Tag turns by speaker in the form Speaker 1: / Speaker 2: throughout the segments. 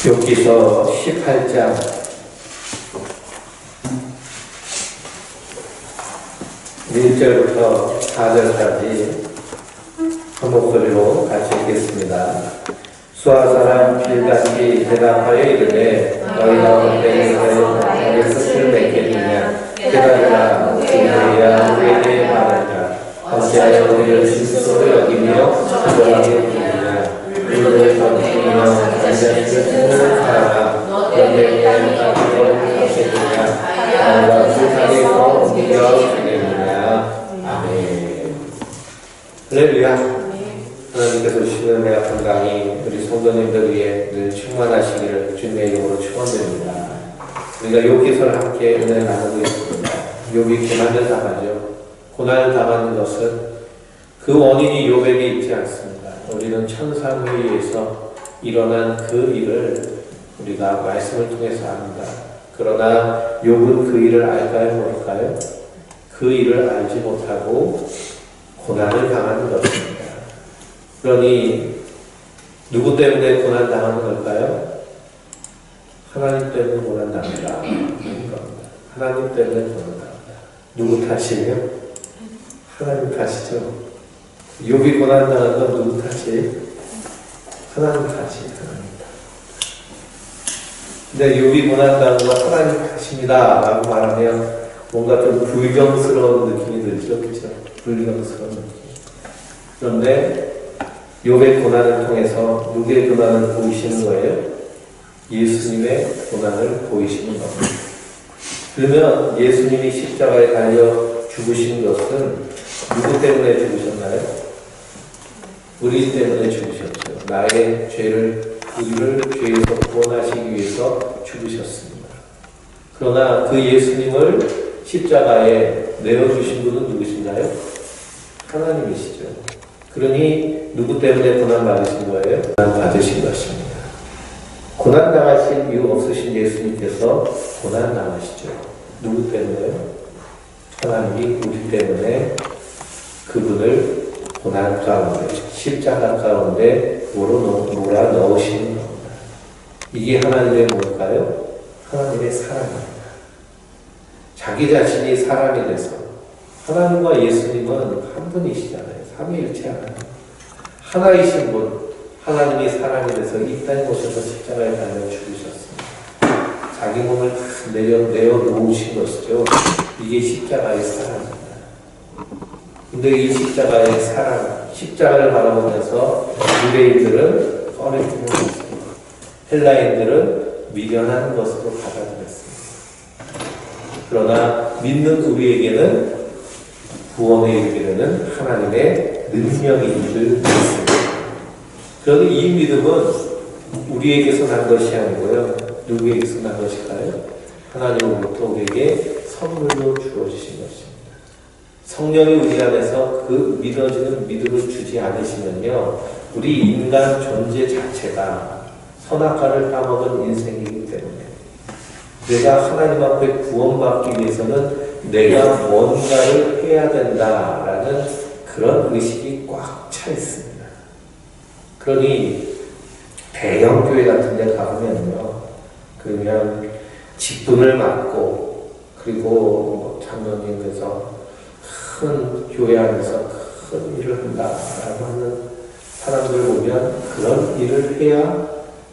Speaker 1: 욥기서 18장 1절부터 4절까지 한 목소리로 같이 읽겠습니다. 수아 사람 빌닷이 대답하여 이르되 너희가 올 때에 너희 끝을 맺겠느냐 깨달으라 우리야 우리에게 말하라 어찌하여 우리를 실수로 여기며 조롱하게 부르느냐 우리를 던지며 자신을 생각하라 너희에게 말하기를 하겠느냐 나와 불타게서 옮겨 주겠느냐. 아멘. 할렐루야. 하나님께서 주시는 내 건강이 우리 성도님들 위해 늘 충만하시기를 주님의 이름으로 축원드립니다. 우리가 욥기서를 함께 은혜를 나누고 있습니다. 욥이 고난을 당하죠. 고난을 당하는 것은 그 원인이 욥에게 있지 않습니다. 우리는 천상회의에서 일어난 그 일을 우리가 말씀을 통해서 압니다. 그러나 욥은 그 일을 알까요? 모를까요? 그 일을 알지 못하고 고난을 당하는 것입니다. 그러니 누구 때문에 고난당하는 걸까요? 하나님 때문에 고난당한다. 하나님 때문에 고난당한다. 누구 탓이에요? 하나님 탓이죠. 욥이 고난당한 건 누구 탓이에요? 하나님 탓이에요. 근데 욥이 고난당한 건 하나님 탓입니다 라고 말하면 뭔가 좀 불경스러운 느낌이 들죠. 그렇죠? 불경스러운 느낌. 그런데 욥의 고난을 통해서 누구의 고난을 보이시는 거예요? 예수님의 고난을 보이시는 겁니다. 그러면 예수님이 십자가에 달려 죽으신 것은 누구 때문에 죽으셨나요? 우리 때문에 죽으셨죠. 나의 우리를 죄에서 구원하시기 위해서 죽으셨습니다. 그러나 그 예수님을 십자가에 내어주신 분은 누구신가요? 하나님이시죠. 그러니 누구 때문에 고난 받으신 거예요? 고난 받으신 것입니다. 고난 당하실 이유 없으신 예수님께서 고난 당하시죠. 누구 때문에요? 하나님이 우리 때문에 그분을 고난 가운데, 십자가 가운데 몰아 넣으시는 겁니다. 이게 하나님의 뭘까요? 하나님의 사랑입니다. 자기 자신이 사람이 돼서 하나님과 예수님은 한 분이시잖아요. 삼위일체 하나님. 하나이신 분, 하나님이 사람이 돼서 이 땅에 오셔서 십자가에 달려 죽으셨습니다. 자기 몸을 다 내어 놓으신 것이죠. 이게 십자가의 사랑입니다. 근데 이 십자가의 사랑, 십자가를 바라보면서 유대인들은 꺼내주는 것입니다. 헬라인들은 미련한 것으로 받아들였습니다. 그러나 믿는 우리에게는 구원에 이르기는 하나님의 능력이 있을 믿습니다. 그런데 이 믿음은 우리에게서 난 것이 아니고요. 누구에게서 난 것일까요? 하나님으로부터 우리에게 선물로 주어주신 것입니다. 성령이 우리 안에서 그 믿어지는 믿음을 주지 않으시면요, 우리 인간 존재 자체가 선악과를 따먹은 인생이기 때문에 내가 하나님 앞에 구원받기 위해서는 내가 뭔가를 해야 된다라는 그런 의식이 꽉 차 있습니다. 그러니 대형 교회 같은 데 가보면요, 그러면 직분을 맡고 그리고 장로님께서 큰 교회 안에서 큰 일을 한다라고 하는 사람들 보면 그런 일을 해야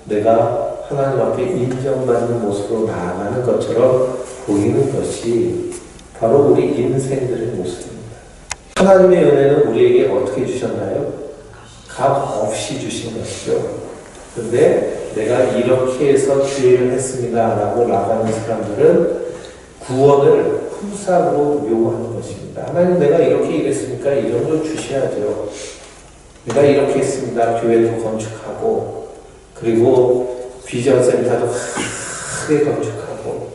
Speaker 1: 내가 하나님 앞에 인정받는 모습으로 나아가는 것처럼 보이는 것이 바로 우리 인생들의 모습입니다. 하나님의 은혜는 우리에게 어떻게 주셨나요? 값 없이 주신 것이죠. 그런데 내가 이렇게 해서 기회를 했습니다 라고 나가는 사람들은 구원을 품삯으로 요구하는 것입니다. 하나님, 내가 이렇게 일했으니까 이 정도 주셔야죠. 내가 이렇게 했습니다. 교회도 건축하고 그리고 비전센터도 크게 건축하고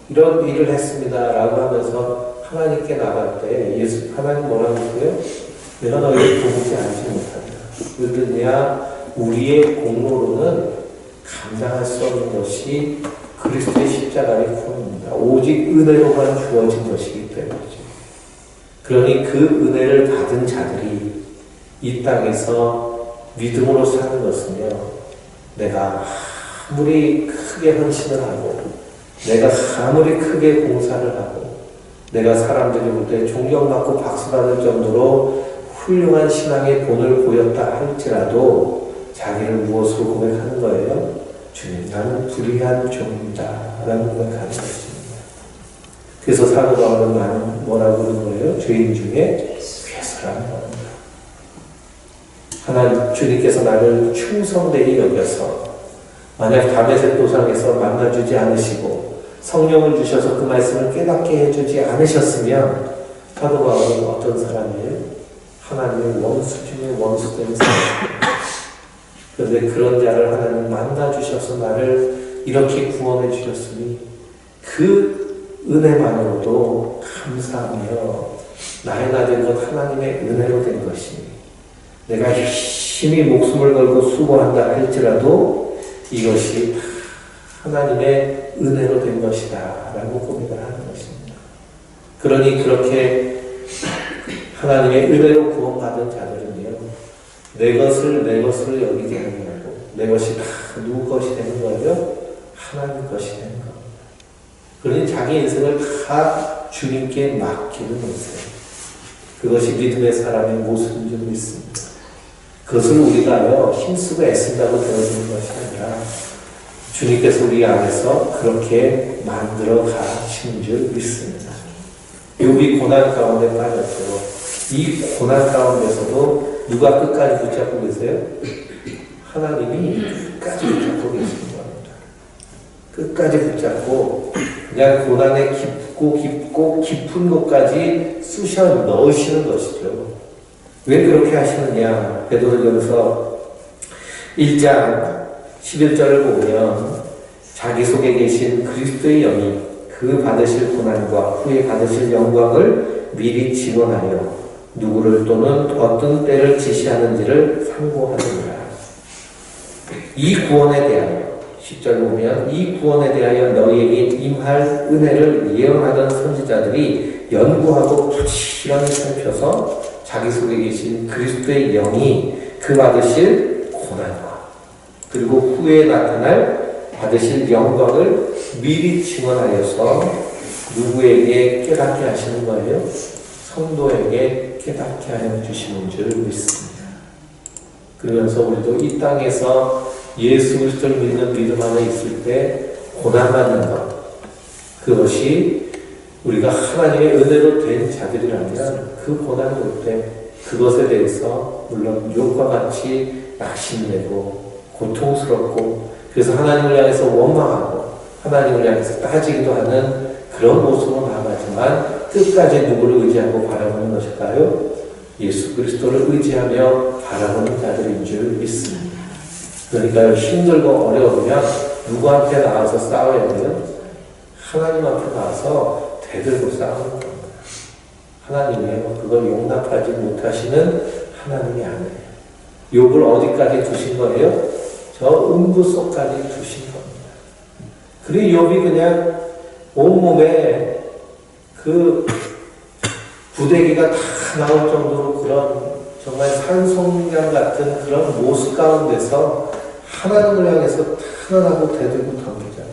Speaker 1: 이런 일을 했습니다 라고 하면서 하나님께 나갈 때 하나님 뭐라고 했어요? 내가 너희를 도무지 알지 못한다. 그러냐, 우리의 공로로는 감당할 수 없는 것이 그리스도의 십자가의 구원입니다. 오직 은혜로만 주어진 것이기 때문이죠. 그러니 그 은혜를 받은 자들이 이 땅에서 믿음으로 사는 것은요, 내가 아무리 크게 헌신을 하고 내가 아무리 크게 봉사를 하고 내가 사람들이 볼 때 존경받고 박수받을 정도로 훌륭한 신앙의 본을 보였다 할지라도 자기를 무엇으로 고백하는 거예요? 주님, 나는 불의한 종이다 라고 고백하는 것입니다. 그래서 사도 바울은 나는 뭐라고 그러는 거예요? 죄인 중에 괴수라는 겁니다. 하나님, 주님께서 나를 충성되게 여겨서 만약 다메섹 도상에서 만나주지 않으시고 성령을 주셔서 그 말씀을 깨닫게 해주지 않으셨으면 사도 바울은 어떤 사람이에요? 하나님의 원수 중에 원수된 사람입니다. 그런데 그런 자를 하나님 만나주셔서 나를 이렇게 구원해 주셨으니 그 은혜만으로도 감사하며 나의 낮은 것 하나님의 은혜로 된 것이니 내가 열심히 목숨을 걸고 수고한다 할지라도 이것이 하나님의 은혜로 된 것이다 라고 고백을 하는 것입니다. 그러니 그렇게 하나님의 은혜로 구원받은 자들은요, 내 것을 여기지 아니하고 내 것이 다 누구 것이 되는 거예요? 하나님 것이 되는 겁니다. 그러니 자기 인생을 다 주님께 맡기는 인생. 그것이 믿음의 사람의 모습인 줄 믿습니다. 그것을 우리가요 힘쓰고 애쓴다고 되어지는 것이 아니라 주님께서 우리 안에서 그렇게 만들어 가시는 줄 믿습니다. 욥이 고난 가운데 빠졌고 이 고난 가운데서도 누가 끝까지 붙잡고 계세요? 하나님이 끝까지 붙잡고 계시는 겁니다. 끝까지 붙잡고 그냥 고난의 깊고 깊은 곳까지 쑤셔 넣으시는 것이죠. 왜 그렇게 하시느냐? 베드로전서 1장 11절을 보면 자기 속에 계신 그리스도의 영이 그 받으실 고난과 후에 받으실 영광을 미리 증언하여 누구를 또는 어떤 때를 지시하는지를 상고하느니라. 이 구원에 대하여 10절 보면 이 구원에 대하여 너희에게 임할 은혜를 예언하던 선지자들이 연구하고 부지런히 살펴서 자기 속에 계신 그리스도의 영이 그 받으실 고난과 그리고 후에 나타날 받으실 영광을 미리 증언하여서 누구에게 깨닫게 하시는 거예요? 성도에게 깨닫게 하여 주시는 줄 믿습니다. 그러면서 우리도 이 땅에서 예수 그리스도를 믿는 믿음 안에 있을 때 고난받는 것, 그것이 우리가 하나님의 은혜로 된 자들이라면 그 고난을 볼 때 그것에 대해서 물론 욥과 같이 낙심되고 고통스럽고 그래서 하나님을 향해서 원망하고 하나님을 향해서 따지기도 하는 그런 모습으로 나아가지만 끝까지 누구를 의지하고 바라보는 것일까요? 예수 그리스도를 의지하며 바라보는 자들인 줄 믿습니다. 그러니까 힘들고 어려우면 누구한테 나와서 싸워야 돼요? 하나님 앞에 나와서 대들고 싸우는 겁니다. 하나님이에요. 그걸 용납하지 못하시는 하나님이 아니에요. 욥을 어디까지 두신 거예요? 저 음부 속까지 두신 겁니다. 그리고 욥이 그냥 온몸에 그 부대기가 다 나올 정도로 그런 정말 산송량 같은 그런 모습 가운데서 하나님을 향해서 탄원하고 대들고 덤비잖아요.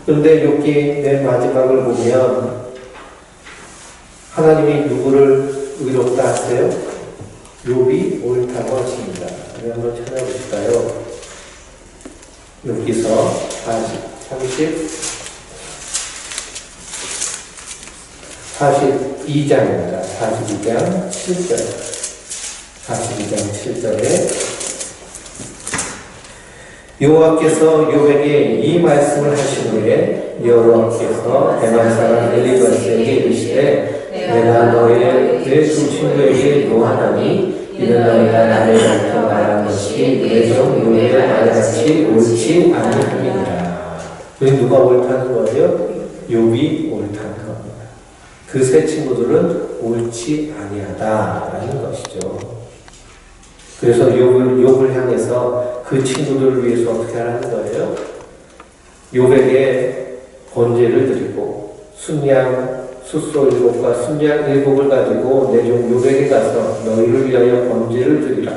Speaker 1: 그런데 욥기 맨 마지막을 보면 하나님이 누구를 의롭다 하세요? 욥이 옳다고 하십니다. 우리 한번 찾아보실까요? 욥기서 42장입니다. 42장 7절. 42장 7절에 여호와께서 욥에게 이 말씀을 하신 후에 여호와께서 대만 사람 엘리바스에게 이르시되 내가 너의 내 두 친구에게 노하나니 이는 너희가 나를 밝혀 말한 것이 내 종 욥의 말같이 옳지 아니함이니라. 왜 누가 옳다는 거예요? 욥이 옳다는 겁니다. 그 세 친구들은 옳지 아니하다라는 것이죠. 그래서 욥을 향해서 그 친구들을 위해서 어떻게 하라는 거예요? 욥에게 번제를 드리고 순양 숫소 7과 순양 7을 가지고 내 종 욥에게 가서 너희를 위하여 번제를 드리라.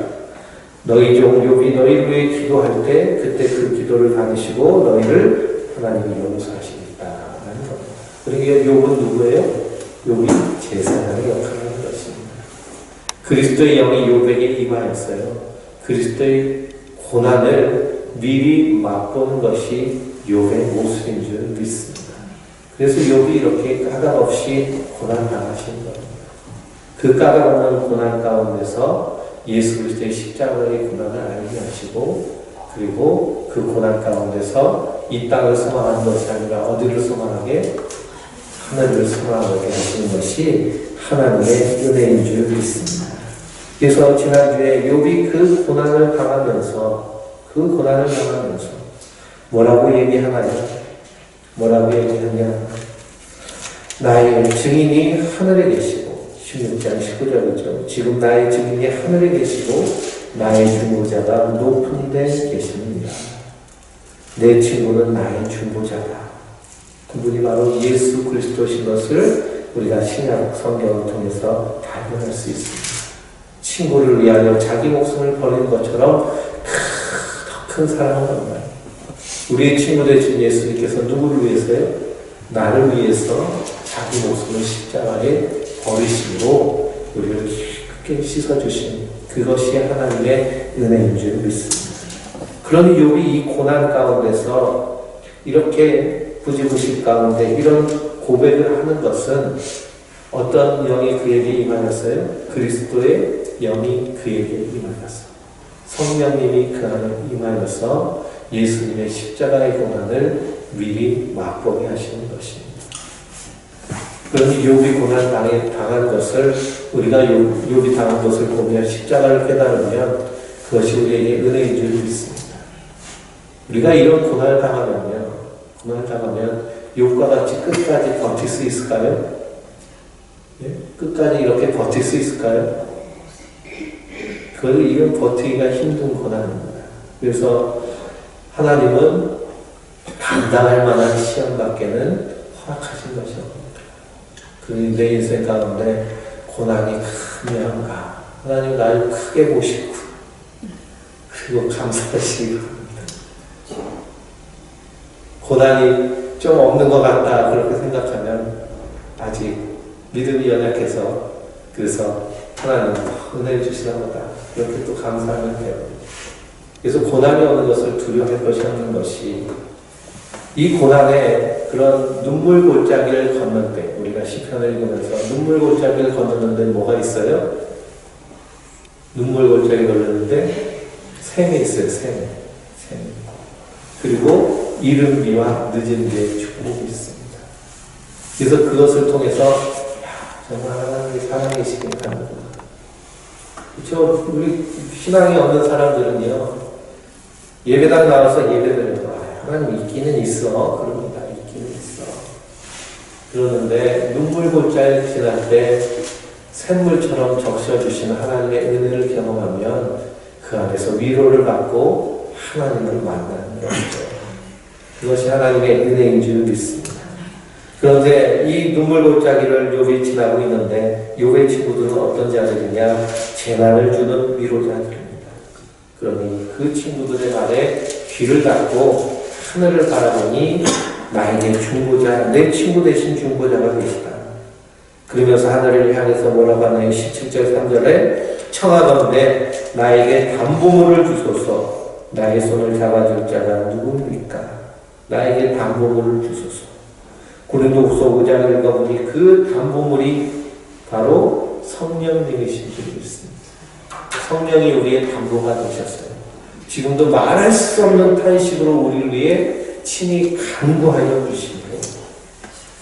Speaker 1: 너희 종 욥이 너희를 위해 기도할 때 그때 그 기도를 받으시고 너희를 하나님이 용서하시겠다 하는 겁니다. 그러니까 욥은 누구예요? 욥이 제사장의 역할을 하는 것입니다. 그리스도의 영이 욥에게 임하였어요. 그리스도의 고난을 미리 맛보는 것이 욥의 모습인 줄 믿습니다. 그래서 욥이 이렇게 까닭없이 고난당하신 겁니다. 그 까닭없는 고난 가운데서 예수 그리스도의 십자가의 고난을 알게 하시고 그리고 그 고난 가운데서 이 땅을 소망하는 것이 아니라 어디를 소망하게? 하늘을 소망하게 하시는 것이 하나님의 은혜인 줄 믿습니다. 그래서 지난주에 욥이 그 고난을 당하면서 뭐라고 얘기하나요? 뭐라고 얘기하냐? 나의 증인이 하늘에 계시고 16장 19절이죠. 지금 나의 증인이 하늘에 계시고 나의 중보자가 높은 데 계십니다. 내 친구는 나의 중보자다. 그분이 바로 예수 그리스도신 것을 우리가 신약 성경을 통해서 발견할 수 있습니다. 친구를 위하여 자기 목숨을 버리는 것처럼 더 큰 사랑은 없나요? 우리의 친구 되신 예수님께서 누구를 위해서요? 나를 위해서 자기 목숨을 십자가에 버리심으로 우리를 깊게 씻어주신 그것이 하나님의 은혜인 줄 믿습니다. 그러니 욥이 이 고난 가운데서 이렇게 부지부식 가운데 이런 고백을 하는 것은 어떤 영이 그에게 임하였어요? 그리스도의 영이 그에게 임하였어요. 성령님이 그 안에 임하여서 예수님의 십자가의 고난을 미리 맛보게 하시는 것입니다. 그러니 욥이 고난 당한 것을 우리가 욥이 당한 것을 보며 십자가를 깨달으면 그것이 우리에게 은혜인 줄 믿습니다. 우리가 이런 고난을 당하면 욥과 같이 끝까지 버틸 수 있을까요? 예? 끝까지 이렇게 버틸 수 있을까요? 이건 버티기가 힘든 고난입니다. 그래서 하나님은 감당할 만한 시험 밖에는 허락하신 것이 없습니다. 내 인생 가운데 고난이 크면가 하나님 나를 크게 보시고 그리고 감사하시기 바랍니다. 고난이 좀 없는 것 같다 그렇게 생각하면 아직 믿음이 연약해서 그래서 하나님 은혜 주시나 보다 이렇게 또 감사하면 돼요. 그래서 고난이 오는 것을 두려워할 것이 없는 것이 이 고난에 그런 눈물 골짜기를 걷는 때 우리가 시편을 읽으면서 눈물 골짜기를 걷는데 뭐가 있어요? 눈물 골짜기 걸렸는데 샘이 있어요. 샘. 그리고 이른비와 늦은비의 축복이 있습니다. 그래서 그것을 통해서 정말 하나님의 사랑이시긴 하는구나. 그렇죠? 우리 신앙이 없는 사람들은요 예배당 나와서 예배드려도 하나님 있기는 있어 그럽니다. 있기는 있어. 그러는데 눈물 골짜기 지날 때 샘물처럼 적셔주시는 하나님의 은혜를 경험하면 그 안에서 위로를 받고 하나님을 만나는 것이죠. 그것이 하나님의 은혜인 줄 믿습니다. 그런데 이 눈물 골짜기를 욥이 지나고 있는데 욥의 친구들은 어떤 자들이냐? 재난을 주는 위로자들입니다. 그러니 그 친구들의 말에 귀를 닫고 하늘을 바라보니 나에게 중보자, 내 친구 대신 중보자가 계시다. 그러면서 하늘을 향해서 뭐라고 하나요? 17절 3절에 청하건대 나에게 담보물을 주소서. 나의 손을 잡아줄 자가 누구입니까? 나에게 담보물을 주소서. 고린도후서 5장을 읽어보니 그 담보물이 바로 성령님이신 줄 믿습니다. 성령이 우리의 담보가 되셨어요. 지금도 말할 수 없는 탄식으로 우리를 위해 친히 간구하여 주시고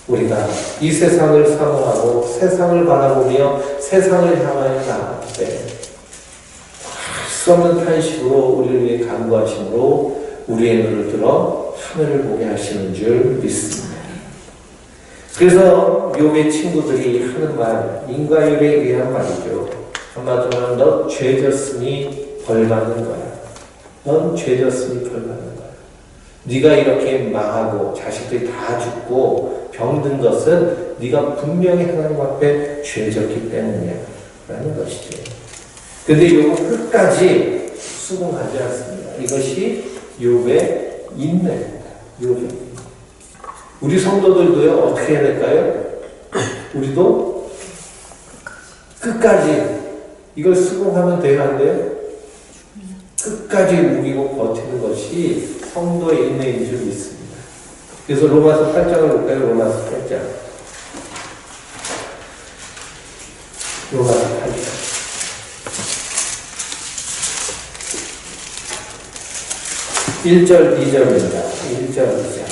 Speaker 1: 우리가 이 세상을 사모하고 세상을 바라보며 세상을 향하여 나갈 때 할 수 없는 탄식으로 우리를 위해 간구하심으로 우리의 눈을 들어 하늘을 보게 하시는 줄 믿습니다. 그래서 욥의 친구들이 하는 말, 인과율에 의한 말이죠. 한마디로 너 죄졌으니 벌받는 거야. 넌 죄졌으니 벌받는 거야. 네가 이렇게 망하고 자식들이 다 죽고 병든 것은 네가 분명히 하나님 앞에 죄졌기 때문이야 라는 것이죠. 근데 욥은 끝까지 수긍하지 않습니다. 이것이 욥의 인내입니다. 욥의. 우리 성도들도요, 어떻게 해야 될까요? 우리도 끝까지 이걸 수긍하면 돼요, 안 돼요? 끝까지 우기고 버티는 것이 성도의 인내인 줄 믿습니다. 그래서 로마서 8장을 볼까요? 로마서 8장. 로마서 8장. 1절, 2절입니다. 1절, 2절.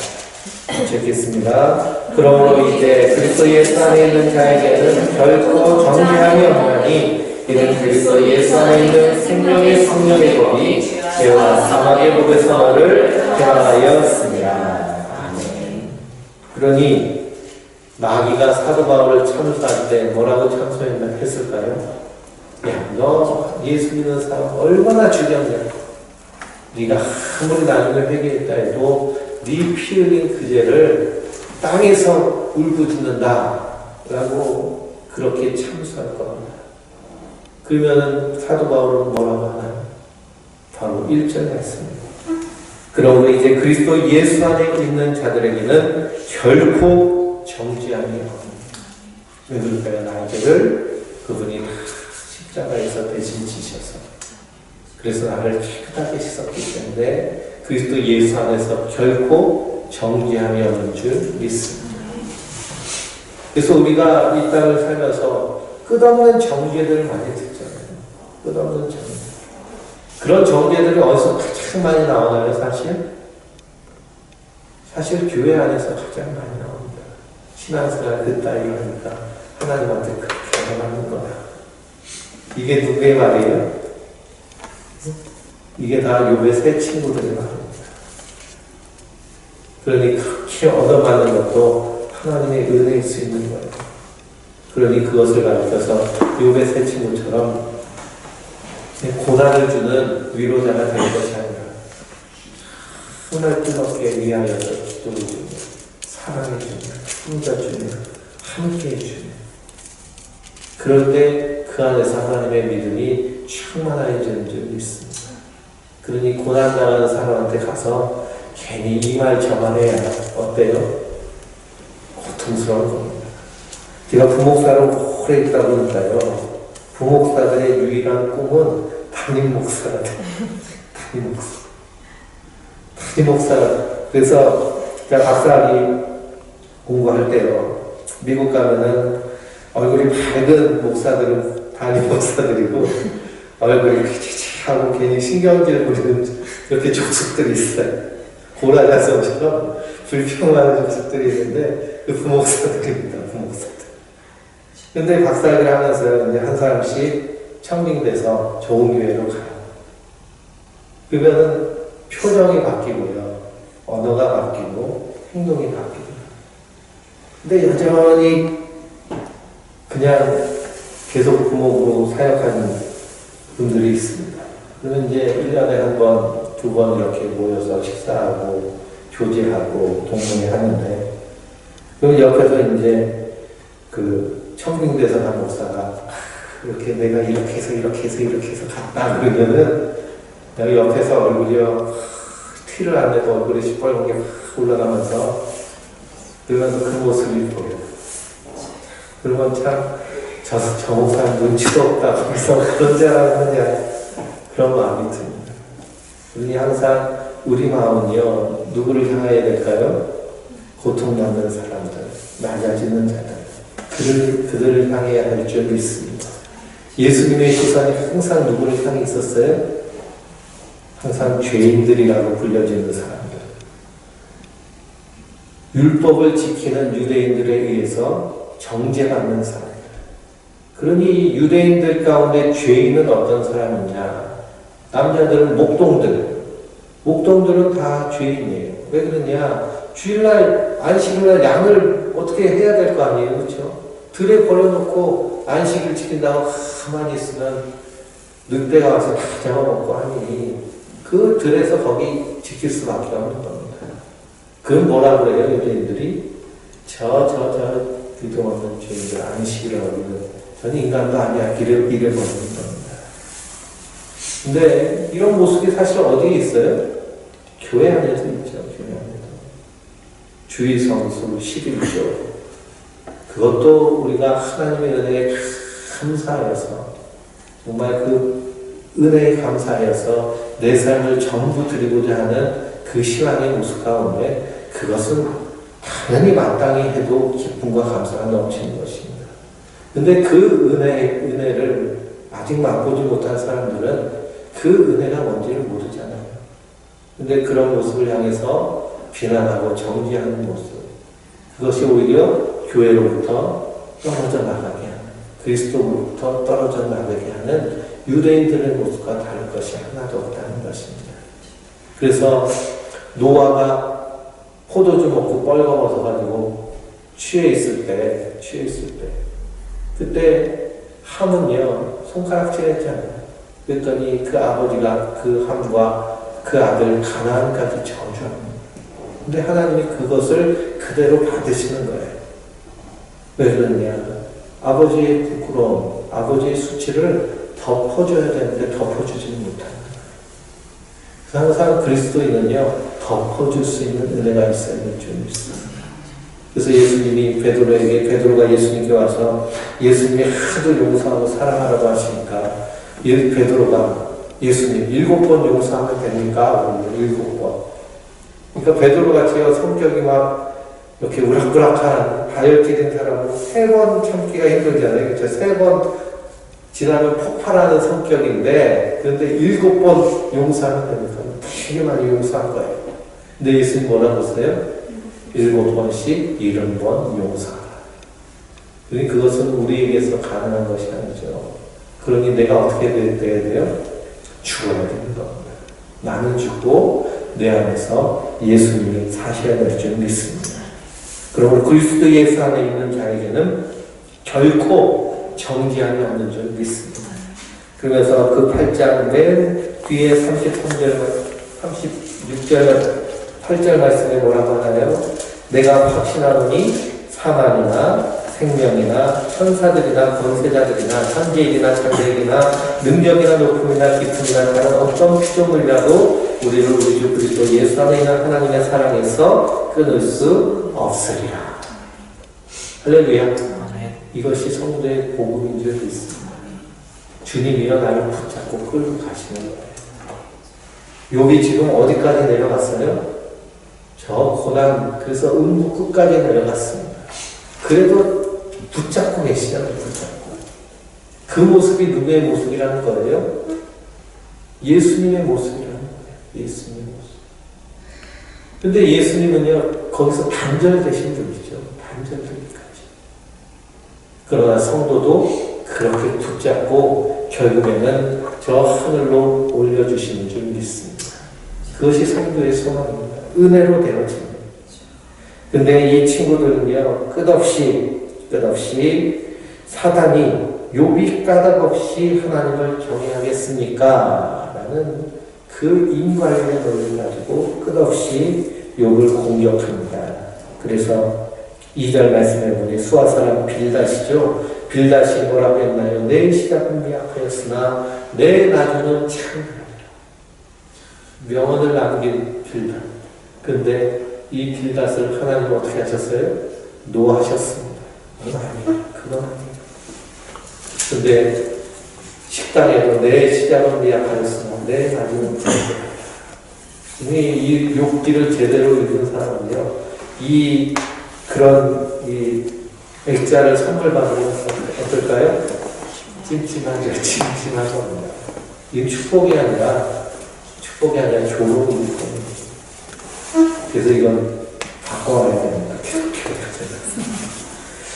Speaker 1: 읽겠습니다. 그러므로 이제 그리스도 예수 안에 있는 자에게는 결코 정죄함이 없나니 이는 그리스도 예수 안에 있는 생명의 성령의 법이 죄와 사망의 법에서 너를 변하였습니다. 아멘. 그러니 마귀가 사도 바울을 참수할 때 뭐라고 참수했을까요? 야, 너 예수 믿는 사람 얼마나 죽였냐? 네가 아무리 나중에 회개했다 해도 네 피 흘린 그 죄를 땅에서 울부짖는다 라고 그렇게 참수할 겁니다. 그러면 사도 바울은 뭐라고 하나요? 바로 1절 말씀입니다. 그러므로 이제 그리스도 예수 안에 있는 자들에게는 결코 정죄함이 없습니다. 왜 그럴까요? 나의 죄를 그분이 십자가에서 대신 지셔서 그래서 나를 깨끗하게 씻었기 때문에 그리스도 예수 안에서 결코 정죄함이 없는 줄 믿습니다. 그래서 우리가 이 땅을 살면서 끝없는 정죄들을 많이 듣잖아요. 끝없는 정죄. 그런 정죄들이 어디서 가장 많이 나오나요, 사실? 사실 교회 안에서 가장 많이 나옵니다. 신앙생활 그따위 하니까 하나님한테 그렇게 하는 거야. 이게 누구의 말이에요? 이게 다 욥의 세 친구들의 말입니다. 그러니 그렇게 얻어맞는 것도 하나님의 은혜일 수 있는 거예요. 그러니 그것을 가르쳐서 욥의 세 친구처럼 고난을 주는 위로자가 될 것이 아니라 손을 뜨겁게 위하여서 기도를 주며 사랑해 주며 힘써 주며 함께해 주며 그럴 때 그 안에서 하나님의 믿음이 충만해지는 줄 믿습니다. 그러니 고난당하는 사람한테 가서 괜히 이 말 저 말 해야 어때요? 고통스러운 겁니다. 제가 부목사를 오래 있다 보니까요. 부목사들의 유일한 꿈은 담임 목사가 돼요. 담임 목사. 담임 목사가. 그래서 제가 박사학위 공부할 때요. 미국 가면은 얼굴이 밝은 목사들은 담임 목사들이고 얼굴이 하고 괜히 신경질 부리는 이렇게 족속들이 있어요. 고라자성처럼 불평하는 족속들이 있는데 그 부목사들입니다. 부목사들. 근데 박사학위를 하면서 이제 한 사람씩 청빙돼서 좋은 교회로 가요. 그러면은 표정이 바뀌고요. 언어가 바뀌고 행동이 바뀌고. 근데 여전히 그냥 계속 부목으로 사역하는 분들이 있습니다. 그러면 이제 1년에 한 번, 두 번 이렇게 모여서 식사하고 교제하고 동문회 하는데 그 옆에서 이제 그 청빙대선 한 목사가 이렇게 내가 이렇게 해서 갔다 그러면은 내가 옆에서 얼굴이요 티를 안 내도 얼굴이 시뻘건 게 확 올라가면서 그러면서 그 모습이 보여요. 그러면 참 저 목사 눈치도 없다 그래서 그런 자라는 하냐 그런 마음이 듭니다. 우리 항상 우리 마음은요 누구를 향해야 될까요? 고통받는 사람들, 낮아지는 자들 그들을 향해야 할 줄 믿습니다. 예수님의 시선이 항상 누구를 향해 있었어요? 항상 죄인들이라고 불려지는 사람들. 율법을 지키는 유대인들에 의해서 정죄받는 사람들. 그러니 유대인들 가운데 죄인은 어떤 사람이냐? 남자들은 목동들은 다 죄인이에요. 왜 그러냐? 주일날, 안식일날 양을 어떻게 해야 될 거 아니에요? 그렇죠? 들에 버려놓고 안식일 지킨다고 가만히 있으면 늑대가 와서 다 잡아먹고 하니 그 들에서 거기 지킬 수밖에 없는 겁니다. 그건 뭐라 그래요? 유대인들이? 기도 없는 죄인들 안식이라고 하는 저는 인간도 아니야. 길을 먹는 겁니다. 근데 이런 모습이 사실 어디에 있어요? 교회 안에도 있죠. 교회 안에도. 주의 성수 11조. 그것도 우리가 하나님의 은혜에 감사하여서 정말 그 은혜에 감사하여서 내 삶을 전부 드리고자 하는 그 신앙의 모습 가운데 그것은 당연히 마땅히 해도 기쁨과 감사가 넘치는 것입니다. 근데 그 은혜를 아직 맛보지 못한 사람들은 그 은혜가 뭔지를 모르잖아요. 근데 그런 모습을 향해서 비난하고 정죄하는 모습, 그것이 오히려 교회로부터 떨어져 나가게 하는, 그리스도로부터 떨어져 나가게 하는 유대인들의 모습과 다를 것이 하나도 없다는 것입니다. 그래서 노아가 포도주 먹고 뻘거벗어 가지고 취해 있을 때 그때 함은요 손가락질 했잖아요. 그랬더니 그 아버지가 그 함과 그 아들 가나안까지 저주합니다. 근데 하나님이 그것을 그대로 받으시는 거예요. 왜 그러냐? 아버지의 부끄러움, 아버지의 수치를 덮어줘야 되는데 덮어주지는 못합니다. 항상 그리스도인은요 덮어줄 수 있는 은혜가 있어야 될 줄 믿습니다. 그래서 예수님이 베드로가 예수님께 와서 예수님이 하도 용서하고 사랑하라고 하시니까 베드로가 예수님 7번 용서하면 됩니까? 7번. 그러니까 베드로같이 성격이 막 이렇게 우락부락한 다혈질인 사람은 3번 참기가 힘들잖아요. 그렇죠? 3번 지나면 폭발하는 성격인데 그런데 7번 용서하면 됩니까? 되게 많이 용서한 거예요. 근데 예수님 뭐라고 했어요? 7번씩 70번 용서하라. 그러니 그것은 우리에게서 가능한 것이 아니죠. 그러니 내가 어떻게 돼야 돼요? 죽어야 되는 겁니다. 나는 죽고 내 안에서 예수님이 사셔야 될 줄 믿습니다. 그러므로 그리스도 예수 안에 있는 자에게는 결코 정죄함이 없는 줄 믿습니다. 그러면서 그 8장 맨 뒤에 33절, 36절, 8절 말씀에 뭐라고 하나요? 내가 확신하노니 사망이나 생명이나 천사들이나 권세자들이나 산지일이나 장대일이나 능력이나 높음이나 깊음이나 다른 어떤 피조물이라도 우리를 우리 주 그리스도 예수 안에 있는 하나님의 사랑에서 끊을 수 없으리라. 할렐루야. 이것이 성도의 복음인 줄 믿습니다. 주님이여 나를 붙잡고 끌고 가시는 거예요. 욥이 지금 어디까지 내려갔어요? 저 고난, 그래서 음부 끝까지 내려갔습니다. 그래도 붙잡고 계시잖아요. 붙잡고. 그 모습이 누구의 모습이라는 거예요? 예수님의 모습이라는 거예요. 예수님의 모습. 근데 예수님은요 거기서 단절되신 분이죠. 단절되기까지. 그러나 성도도 그렇게 붙잡고 결국에는 저 하늘로 올려주시는 줄 믿습니다. 그것이 성도의 소망입니다. 은혜로 되어집니다. 근데 이 친구들은요 끝없이 사단이 욥이 까닭없이 하나님을 경외하겠습니까? 라는 그 인과의 논리를 가지고 끝없이 욥을 공격합니다. 그래서 2절 말씀해 보니 수아 사람 빌닷이죠. 빌닷이 뭐라고 했나요? 내 시작은 미약하였으나 내 나중은 창대하리라. 명언을 남긴 빌닷. 근데 이 빌닷을 하나님 어떻게 하셨어요? 노하셨습니다. 그건 아니에요. 근데 식당에도 내 시작은 미약하였으나 내 나중은 창대하리라. 이 욥기를 제대로 읽은 사람은요, 그런 액자를 선물 받으면 어떨까요? 찜찜하죠. 이게 축복이 아니라 조롱이기 때문에. 그래서 이건 바꿔와야 됩니다.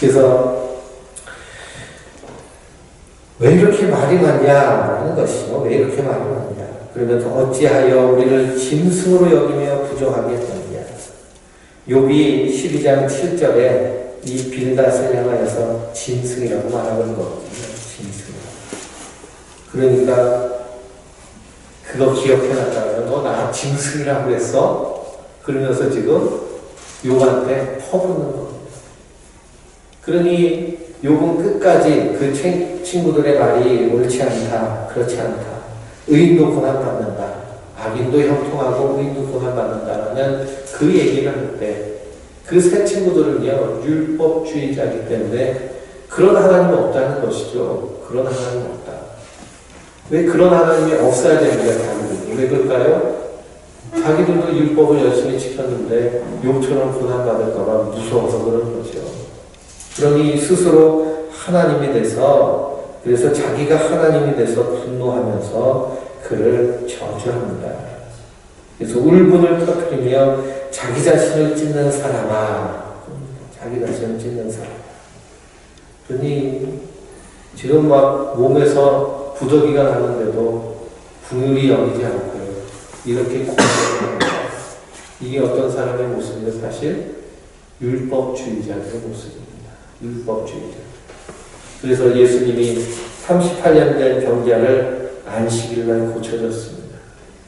Speaker 1: 그래서 왜 이렇게 말이 많냐라는 것이요. 왜 이렇게 말이 많냐. 그러면서 어찌하여 우리를 짐승으로 여기며 부정하게 했느냐. 욥이 12장 7절에 이 빌닷을 향하여서 짐승이라고 말하는 거거든요. 짐승. 그러니까 그거 기억해놨다고요. 너 나 짐승이라고 했어? 그러면서 지금 욥한테 퍼붓는 겁니다. 그러니 욥은 끝까지 그 친구들의 말이 옳지 않다, 그렇지 않다. 의인도 고난받는다. 악인도 형통하고 의인도 고난받는다라는 그 얘기를 할 때 그 세 친구들은요, 율법주의자이기 때문에 그런 하나님은 없다는 것이죠. 그런 하나님은 없다. 왜 그런 하나님이 없어야 됩니까? 자기들이. 왜 그럴까요? 자기들도 율법을 열심히 지켰는데 욕처럼 고난받을까봐 무서워서 그런 거죠. 그러니 스스로 하나님이 돼서, 그래서 자기가 하나님이 돼서 분노하면서 그를 저주합니다. 그래서 울분을 터뜨리며 자기 자신을 찢는 사람아, 자기 자신을 찢는 사람. 그러니 지금 막 몸에서 부더기가 나는데도 분율이 여기지 않고요. 이렇게 고생합니다. 이게 어떤 사람의 모습이냐? 사실 율법주의자의 모습입니다. 율법주의자. 그래서 예수님이 38년 된 병자를 안식일날 고쳐줬습니다.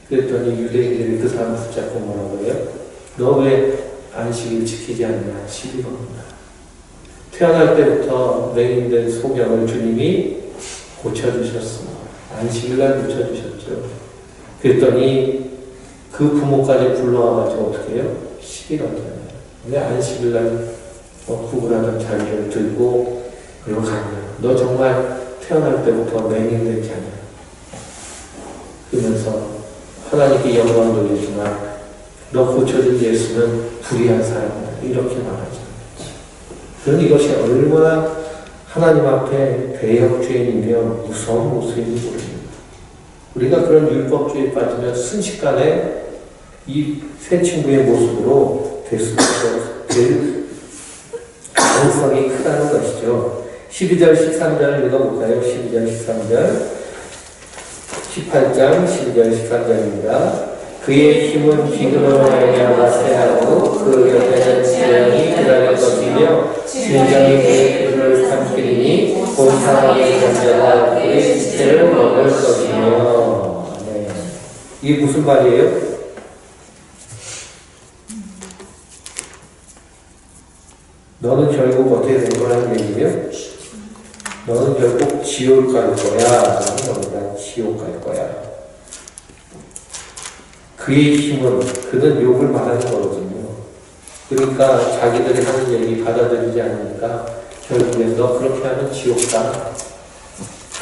Speaker 1: 그랬더니 유대인들이 그 사람 붙잡고 뭐라고 해요? 너 왜 안식일 지키지 않냐? 시비 겁니다. 태어날 때부터 맹인된 소경을 주님이 고쳐주셨습니다. 안식일날 고쳐주셨죠. 그랬더니 그 부모까지 불러와가지고 어떻게 해요? 시비를 하잖아요. 왜 안식일날 구분하던 자리를 들고 그리고 가냐? 너 정말 태어날 때부터 맹인된 자냐? 그러면서 하나님께 영광 돌리지만 너 고쳐준 예수는 불의한 사람이다. 이렇게 말하죠. 그런 이것이 얼마나 하나님 앞에 대역죄인이며 무서운 모습인지 모릅니다. 우리가 그런 율법주의에 빠지면 순식간에 이 세 친구의 모습으로 될 가능성이 크다는 것이죠. 12절 13절을 읽어볼까요? 12절 13절 18장 12절 13절입니다. 그의 힘은 기근으로 말미암아 쇠하고 그 옆에는 지령이 기다릴 것이며 진정이 그의 꿀을 삼키리니 곧 사람의 전자가 그의 지체를 먹을 것이며. 네. 이게 무슨 말이에요? 너는 결국 어떻게 된 거라는 얘기예요? 너는 결국 지옥 갈 거야. 라는 겁니다. 지옥 갈 거야. 그의 힘은, 그는 욕을 말하는 거거든요. 그러니까 자기들이 하는 얘기 받아들이지 않으니까 결국엔 너 그렇게 하면 지옥 가.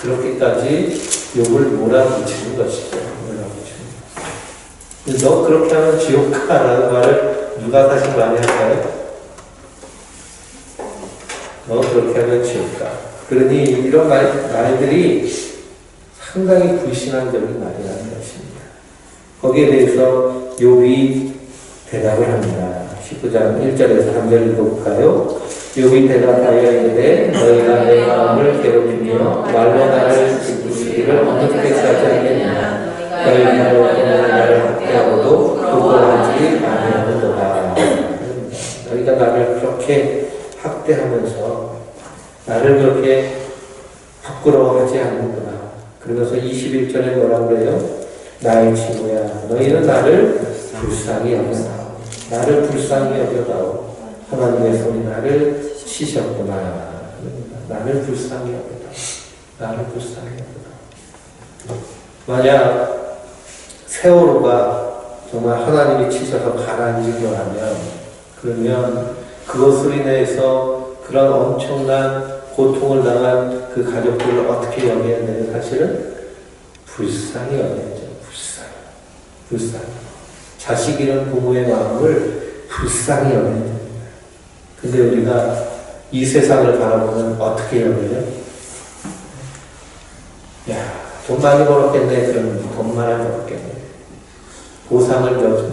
Speaker 1: 그렇게까지 욕을 몰아붙이는 것이죠. 몰아붙이는. 너 그렇게 하면 지옥 가. 라는 말을 누가 사실 많이 할까요? 너 그렇게 하면 지옥 가. 그러니 이런 말들이 상당히 불신앙적인 말이라는 것입니다. 거기에 대해서 욥이 대답을 합니다. 19장 1절에서 3절 읽어볼까요? 욥이 대답하여 이르되 너희가 내 마음을 괴롭히며 말로 나를 기쁘시기를 어느 때까지 하겠느냐? 너희가 나를 학대하고도 부끄러워하지 아니하는도다. 너희가 나를 그렇게 학대하면서 나를 그렇게 부끄러워하지 않는구나. 그러면서 21절에 뭐라고 그래요? 나의 친구야, 너희는 나를 불쌍히 여겨다오. 나를 불쌍히 여겨다오. 하나님의 손이 나를 치셨구나. 나를 불쌍히 여겨다오. 나를 불쌍히 여겨다오. 만약 세월호가 정말 하나님이 치셔서 가라앉은 거라면, 그러면 그것으로 인해서 그런 엄청난 고통을 당한 그 가족들을 어떻게 여겨야 되는 사실은 불쌍히 여겨야죠. 불쌍히. 자식 잃은 부모의 마음을 불쌍히 여겨야 됩니다. 근데 우리가 이 세상을 바라보면 어떻게 여겨요? 야, 돈 많이 벌었겠네. 그러면 돈 많이 벌었겠네. 보상을 몇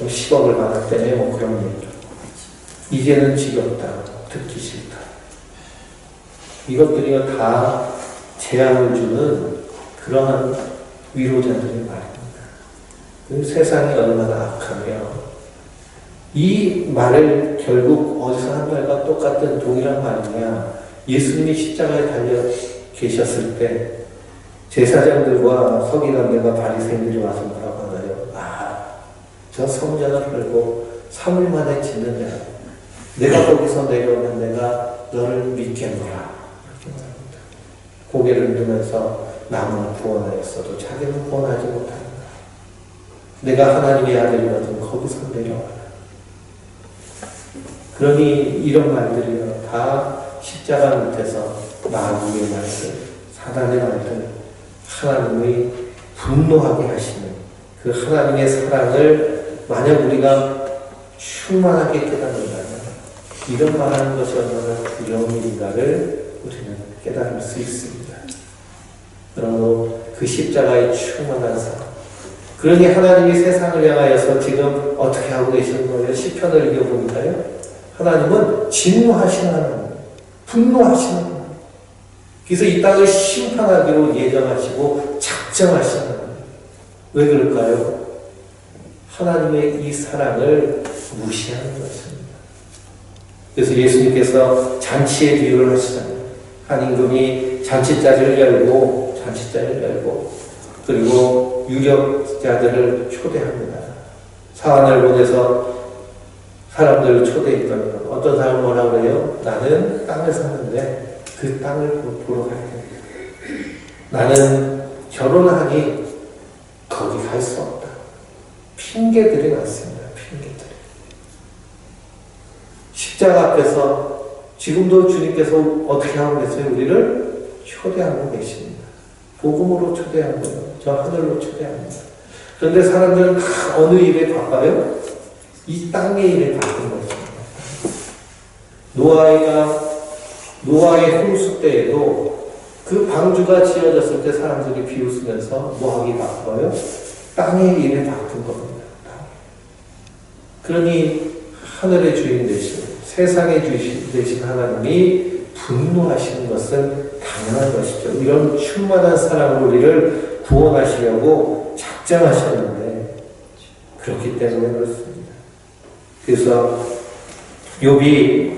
Speaker 1: 10억을 받았대네. 뭐 그런 얘기. 이제는 지겹다. 듣기 싫다. 이것들이 다 재앙을 주는 그러한 위로자들의 말입니다. 그 세상이 얼마나 악하며 이 말을 결국 어디서 한 말과 똑같은 동일한 말이냐? 예수님이 십자가에 달려 계셨을 때 제사장들과 서기관들과 바리새인들이 와서 뭐라고 하나요? 아, 저 성전을 헐고 3일 만에 짓는다. 내가 거기서 내려오면 내가 너를 믿겠노라. 이렇게 말합니다. 고개를 들면서 남을 구원하였어도 자기는 구원하지 못한다. 내가 하나님의 아들이거든 거기서 내려와라. 그러니 이런 말들이요 다 십자가 밑에서 마귀의 말들, 사단의 말들, 하나님의 분노하게 하시는 그 하나님의 사랑을 만약 우리가 충만하게 깨닫는다면 이런 말하는 것이 얼마나 두려운 일인가를 우리는 깨달을 수 있습니다. 그러므로 그 십자가의 충만한 사랑. 그러니 하나님이 세상을 향하여서 지금 어떻게 하고 계시는 거예요? 시편을 읽어보니까요. 하나님은 진노하시는 하나님, 분노하시는 하나님. 그래서 이 땅을 심판하기로 예정하시고 작정하시는 하나님. 왜 그럴까요? 하나님의 이 사랑을 무시하는 것입니다. 그래서 예수님께서 잔치의 비유를 하시잖아요. 한 임금이 잔치자리를 열고 그리고 유력자들을 초대합니다. 사환을 보내서 사람들을 초대했더니 어떤 사람은 뭐라고 그래요? 나는 땅을 샀는데 그 땅을 보러 가야 됩니다. 나는 결혼하니 거기 갈 수 없다. 핑계들이 많습니다. 핑계들이. 십자가 앞에서 지금도 주님께서 어떻게 하고 계세요? 우리를 초대하고 계십니다. 복음으로 초대하는 거예요. 저 하늘로 초대합니다. 그런데 사람들은 다 어느 일에 바빠요? 이 땅의 일에 바쁜 것입니다. 노아의 홍수 때에도 그 방주가 지어졌을 때 사람들이 비웃으면서 뭐 하기 바빠요? 땅의 일에 바쁜 겁니다. 그러니 하늘의 주인 되신 세상의 주인 되신 하나님이 분노하시는 것은 당연한 것이죠. 이런 충만한 사랑으로 우리를 구원하시려고 작정하셨는데 그렇기 때문에 그렇습니다. 그래서 욥이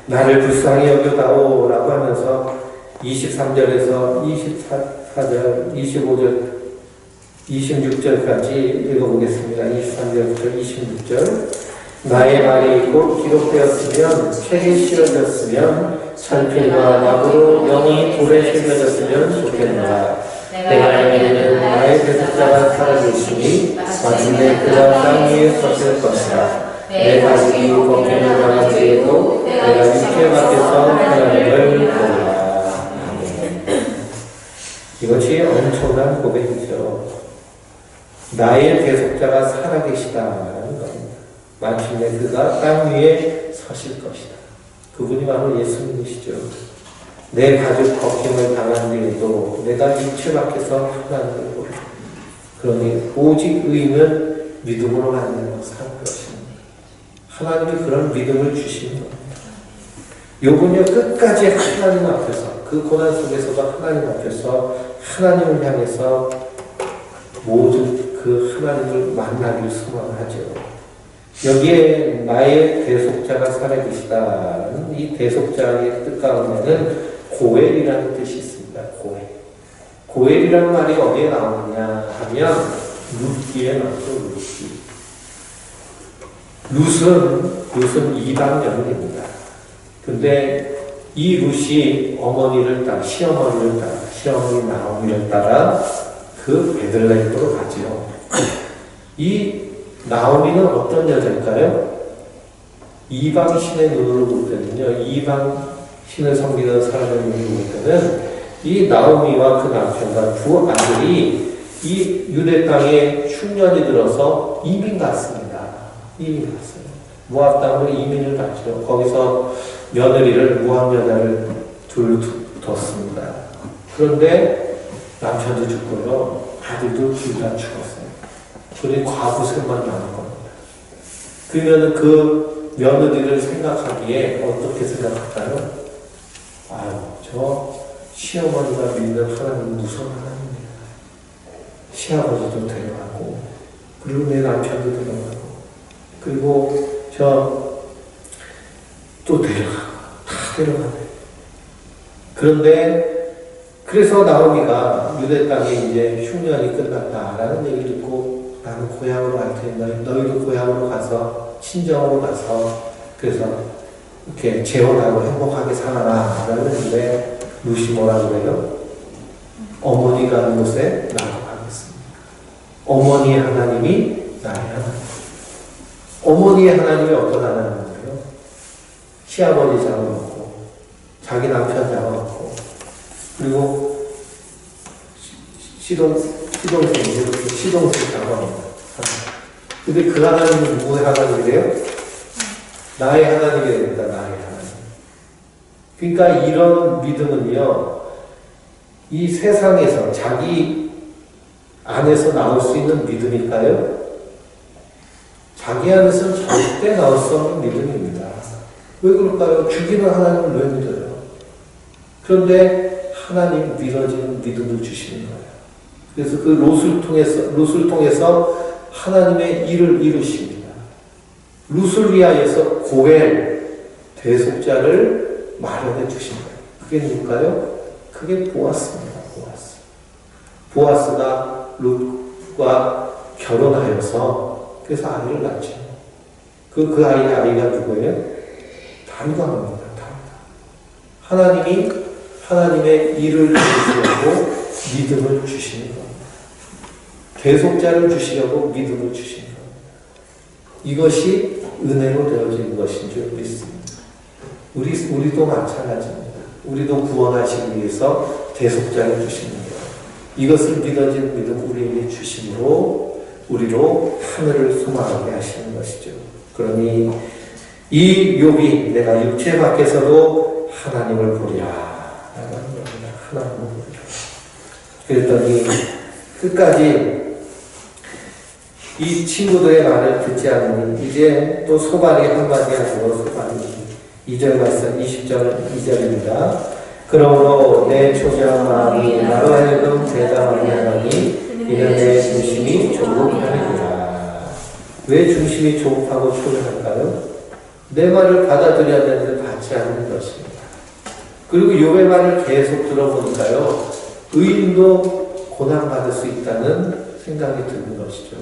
Speaker 1: 나를 불쌍히 여겨다오 라고 하면서 23절에서 24절, 25절, 26절까지 읽어보겠습니다. 23절부터 26절. 나의 말이 곧 기록되었으면 책에 씌워졌으면 철필과 나무로 영이 돌에 새겨졌으면 좋겠노라. 내가 알기는 나의 대속자가 살아계시니 마침내 그가 땅 위에 섰을 것이라. 내 가족이 공평을 당한 뒤에도 내가 육체 밖에서 하나님을 보라. 이것이 엄청난 고백이죠. 나의 대속자가 살아계시다라는 겁니다. 마침내 그가 땅 위에 서실 것이다. 그분이 바로 예수님이시죠. 내 가족 벗김을 당한 뒤에도 내가 육체 밖에서 하나님을 보라. 그러니 오직 의인은 믿음으로 만나는 사는 것입니다. 하나님이 그런 믿음을 주시는 겁니다. 욥은요 끝까지 하나님 앞에서 그 고난 속에서도 하나님 앞에서 하나님을 향해서 모든 그 하나님을 만나기를 소망하죠. 여기에 나의 대속자가 살아계시다는 이 대속자의 뜻 가운데는 고엘이라는 뜻이 있습니다. 고엘이라는 말이 어디에 나오느냐 하면 룻기에 나오죠. 룻은 이방 여인입니다. 근데 이 룻이 시어머니 나오미를 따라 그 베들레헴으로 가죠. 이 나오미는 어떤 여자일까요? 이방 신의 눈으로 볼 때는요, 이방 신을 섬기는 사람의 눈으로 볼 때는 이 나오미와 그 남편과 두 아들이 이 유대 땅에 흉년이 들어서 이민 갔습니다. 모압 땅으로 이민을 갔죠. 거기서 며느리를 모압 여자를 뒀습니다. 그런데 남편도 죽고요, 아들도 둘 다 죽었어요. 그러니 과부생만 남은 겁니다. 그러면 그 며느리를 생각하기에 어떻게 생각할까요? 아유, 저 시어머니가 믿는 하나님은 무서운 하나님이야. 시아버지도 데려가고, 그리고 내 남편도 데려가고, 그리고 또 데려가고, 다 데려가네. 그런데 그래서 나오미가 유대 땅에 이제 흉년이 끝났다라는 얘기를 듣고 나는 고향으로 갈 테니 너희도 고향으로 가서 친정으로 가서 그래서 이렇게 재혼하고 행복하게 살아라 라는데 룻이 뭐라고 해요? 어머니가 하는 곳에 나도 가겠습니다. 어머니의 하나님이 나의 하나님. 어머니의 하나님이 어떤 하나님이에요? 시아버지 잡아놓고 자기 남편 잡아놓고 그리고 시동생 잡아놓고 근데 그 하나님은 누구의 하나님이래요? 나의 하나님이 됩니다. 나의 하나님. 그러니까 이런 믿음은요, 이 세상에서 자기 안에서 나올 수 있는 믿음일까요? 자기 안에서는 절대 나올 수 없는 믿음입니다. 왜 그럴까요? 죽이는 하나님을 왜 믿어요? 그런데 하나님 믿어지는 믿음을 주시는 거예요. 그래서 그 롯을 통해서 하나님의 일을 이루십니다. 롯을 위하여서 고엘 대속자를 마련해 주신 거예요. 그게 누굴까요? 그게 보아스입니다. 보아스가 롯과 결혼하여서 그래서 아이를 낳죠. 그 아이가 누구예요? 다윗왕입니다. 하나님이 하나님의 일을 이루시려고 믿음을 주시는 겁니다. 대속자를 주시려고 믿음을 주시는 겁니다. 이것이 은혜로 되어지는 것인 줄 믿습니다. 우리도 마찬가지입니다. 우리도 구원하시기 위해서 대속자를 주시는 거예요. 이것을 믿어진 믿음 우리에게 주심으로 우리로 하늘을 소망하게 하시는 것이죠. 그러니 이 욥이 내가 육체 밖에서도 하나님을 보리라. 하나님을 보리라. 그랬더니 끝까지 이 친구들의 말을 듣지 않으니 이제 또 소발이 한마디 하고 소발이 2절 말씀 2절입니다. 그러므로 내 초장 마음이 나로 하여금 대담하게 하나니 이는 내 중심이 조급하니라. 왜 중심이 조급하고 초라할까요? 내 말을 받아들여야 되는데 받지 않는 것입니다. 그리고 욥의 말을 계속 들어보니까요, 의인도 고난받을 수 있다는 생각이 드는 것이죠.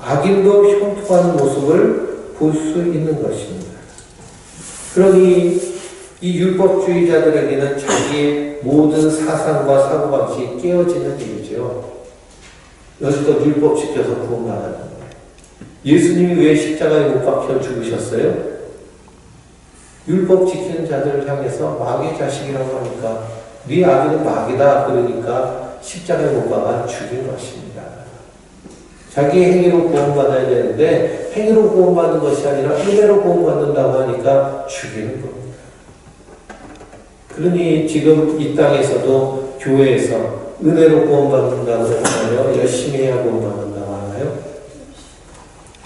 Speaker 1: 악인도 형통하는 모습을 볼 수 있는 것입니다. 그러니 이 율법주의자들에게는 자기의 모든 사상과 사고방식이 깨어지는 일이죠. 여기서 율법 지켜서 구원받는 거예요. 예수님이 왜 십자가에 못 박혀 죽으셨어요? 율법 지키는 자들을 향해서 마귀의 자식이라고 하니까 네 아기는 마귀다 그러니까 십자가에 못 박아 죽인 것입니다. 자기의 행위로 구원받아야 되는데 행위로 구원받는 것이 아니라 은혜로 구원받는다고 하니까 죽이는 겁니다. 그러니 지금 이 땅에서도 교회에서 은혜로 구원받는다고 하나요? 열심히 해야 구원받는다고 하나요?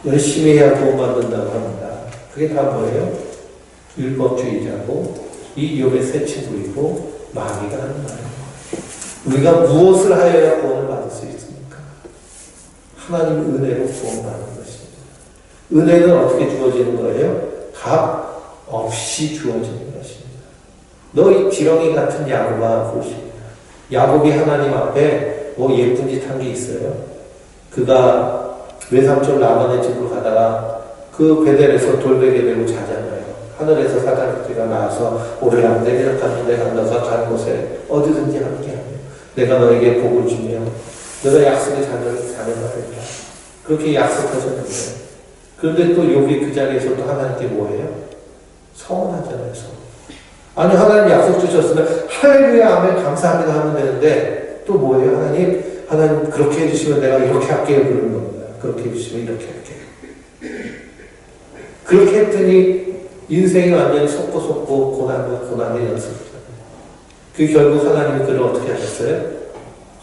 Speaker 1: 열심히 해야 구원받는다고 합니다. 그게 다 뭐예요? 율법주의자고 이 욥의 새 친구이고 마귀가 하는 말이에요. 우리가 무엇을 하여야 구원을 받을 수 있습니까? 하나님 은혜로 구원받는 것입니다. 은혜는 어떻게 주어지는 거예요? 값 없이 주어지는 것입니다. 너 이 지렁이 같은 야곱아 보십니다. 야곱이 하나님 앞에 뭐 예쁜 짓 한 게 있어요? 그가 외삼촌 라반의 집으로 가다가 그 베델에서 돌베개 메고 자잖아요. 하늘에서 사자가 나와서 오르락 내리락 하는 내가 너가 가는 곳에 어디든지 함께하며 내가 너에게 복을 주며 너가 약속의 자녀가 되리라. 그렇게 약속하셨는데 그런데 또 욥이 그 자리에서 또 하나님께 뭐예요? 서운하잖아요. 아니 하나님 약속 주셨으면 할렐루야 아멘 감사합니다 하면 되는데 또 뭐예요? 하나님 그렇게 해주시면 내가 이렇게 할게요 그러는 겁니다. 그렇게 해주시면 이렇게 할게요. 그렇게 했더니 인생이 완전히 속고 고난의 연습이잖아요. 그 결국 하나님이 그를 어떻게 하셨어요?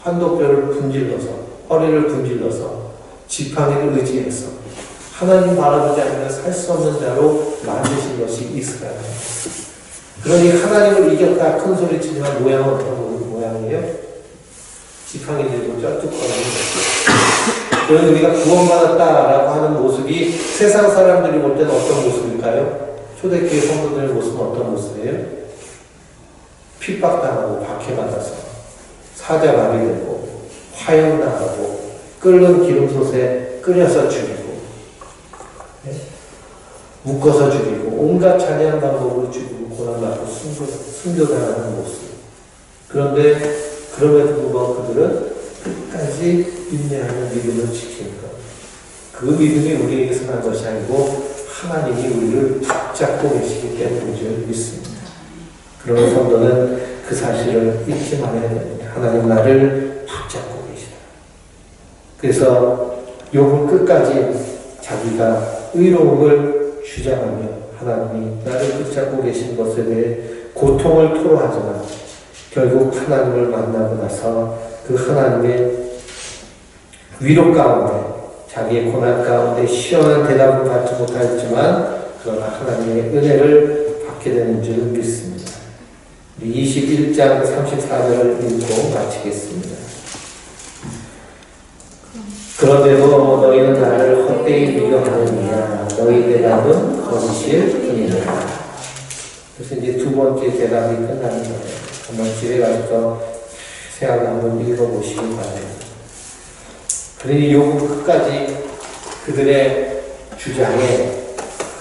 Speaker 1: 환도뼈를 분질러서 허리를 분질러서 지팡이를 의지해서 하나님 바라보지 않으면 살 수 없는 자로 만드신 것이 이스라엘입니다. 그러니 하나님을 이겼다 큰 소리 치지만 모양은 어떤 모양이에요? 지팡이 들고 쩔뚝거리는 것이에요. 그러니 우리가 구원받았다라고 하는 모습이 세상 사람들이 볼 때는 어떤 모습일까요? 초대교회 성도들의 모습은 어떤 모습이에요? 핍박당하고 박해받아서 사자마비 되고 화형당하고 끓는 기름솥에 끓여서 죽이고 묶어서 죽이고 온갖 잔인한 방법으로 죽이고 고난받고 순교당하는 모습. 그런데 그럼에도 불구하고 그들은 끝까지 인내하는 믿음을 지키는 것. 그 믿음이 우리에게 선한 것이 아니고 하나님이 우리를 붙잡고 계시기 때문인 줄 믿습니다. 그러면 성도는 그 사실을 잊지 말아야 됩니다. 하나님 나를 붙잡고 계시다. 그래서 욥은 끝까지 자기가 의로움을 주장하며 하나님이 나를 붙잡고 계신 것에 대해 고통을 토로하지만 결국 하나님을 만나고 나서 그 하나님의 위로 가운데 자기의 고난 가운데 시원한 대답을 받지 못하였지만 그러나 하나님의 은혜를 받게 되는 줄 믿습니다. 21장 34절을 읽고 마치겠습니다. 그런데도 너희는 나를 헛되이 미워하느니라. 너희 대답은 거짓일 뿐이라. 그래서 이제 두 번째 대답이 끝나는 거예요. 한번 집에 가서 생각을 한번 읽어보시기 바랍니다. 그러니 욥은 끝까지 그들의 주장에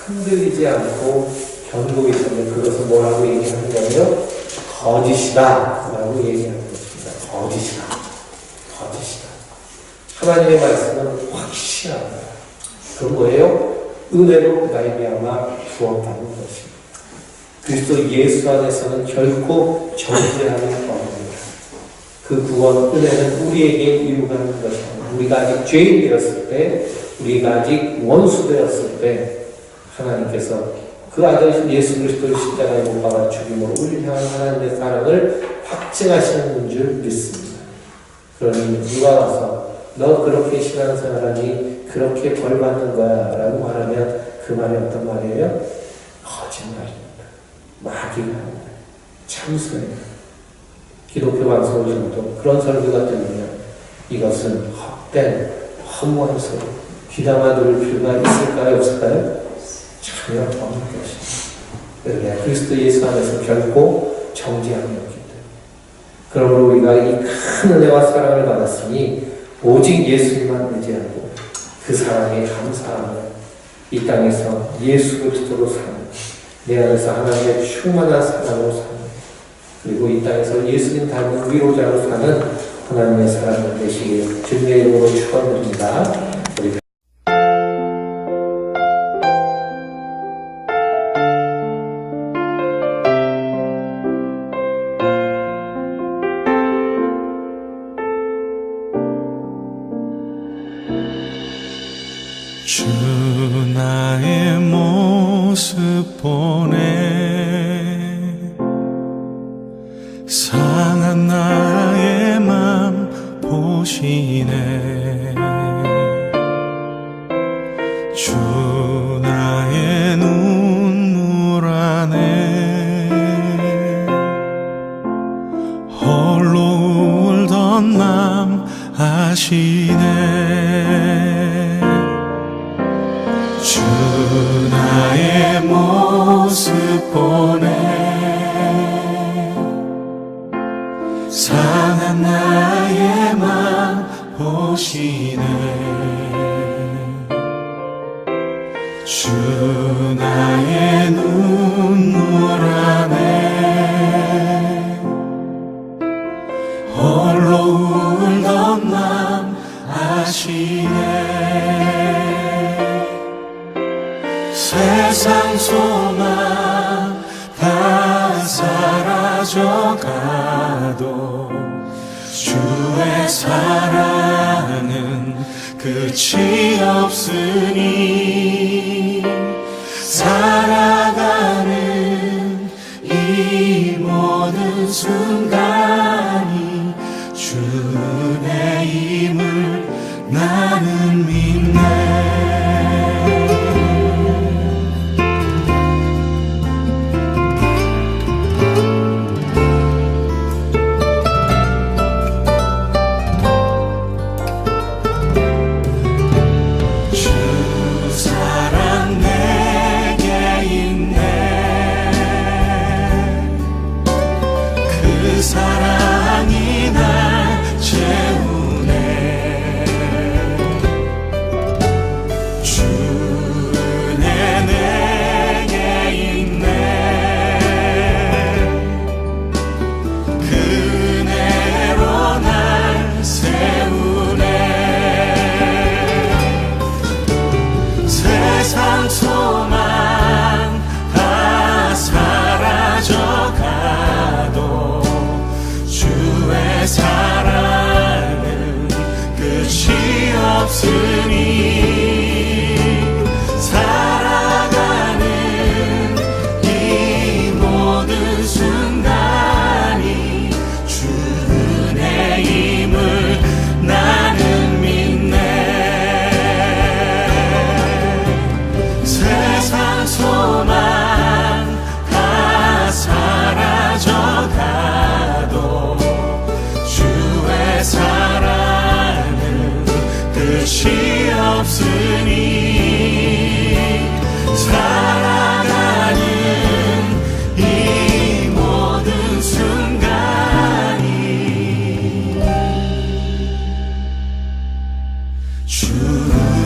Speaker 1: 흔들리지 않고 견고히 있었는데 그것은 뭐라고 얘기하는 거예요? 거짓이다 라고 얘기하는 것입니다. 거짓이다. 거짓이다. 하나님의 말씀은 확실하다. 그건 뭐예요? 은혜로 말미암아 주었다는 것입니다. 그리스도 예수 안에서는 결코 정죄함이 없습니다. 그 구원 은혜는 우리에게 이루어가는 것입니다. 우리가 아직 죄인이었을 때, 우리가 아직 원수되었을 때 하나님께서 그 아들 예수 그리스도를 십자가에 못 박아 죽임으로 우리를 향한 하나님의 사랑을 확증하시는 줄 믿습니다. 그러니 누가 와서 너 그렇게 신앙생활하니 그렇게 벌받는 거야 라고 말하면 그 말이 어떤 말이에요? 거짓말입니다. 마귀입니다. 참소입니다. 기독교 방송을 들어도 그런 설교가 들리면 이것은 헛된 허무한 소리, 귀담아 들을 필요가 있을까요? 없을까요? 전혀 없는 것입니다. 왜? 그리스도 예수 안에서 결코 정죄함이 없기 때문에. 그러므로 우리가 이 큰 은혜와 사랑을 받았으니 오직 예수님만 의지하고 그 사랑에 감사하며 이 땅에서 예수 그리스도로 사는, 내 안에서 하나님의 충만한 사랑으로 사는, 그리고 이 땅에서 예수님 닮은 위로자로 사는 하나님의 사랑을 되시길 주님의 이름으로 축원드립니다.
Speaker 2: 주 나의 모습 보네 상한 나의 맘 보시네 주 나의 눈물 안에 홀로 울던 맘 아시네 주 나의 모습 보네 상한 나의 맘 보시네 주 나의 눈물 안에 홀로 울던 맘 아시네 세상 소망 다 사라져가도 주의 사랑은 끝이 없으니 살아가는 이 모든 순간이 주 은혜임을 나는 믿네 주 사랑 내게 주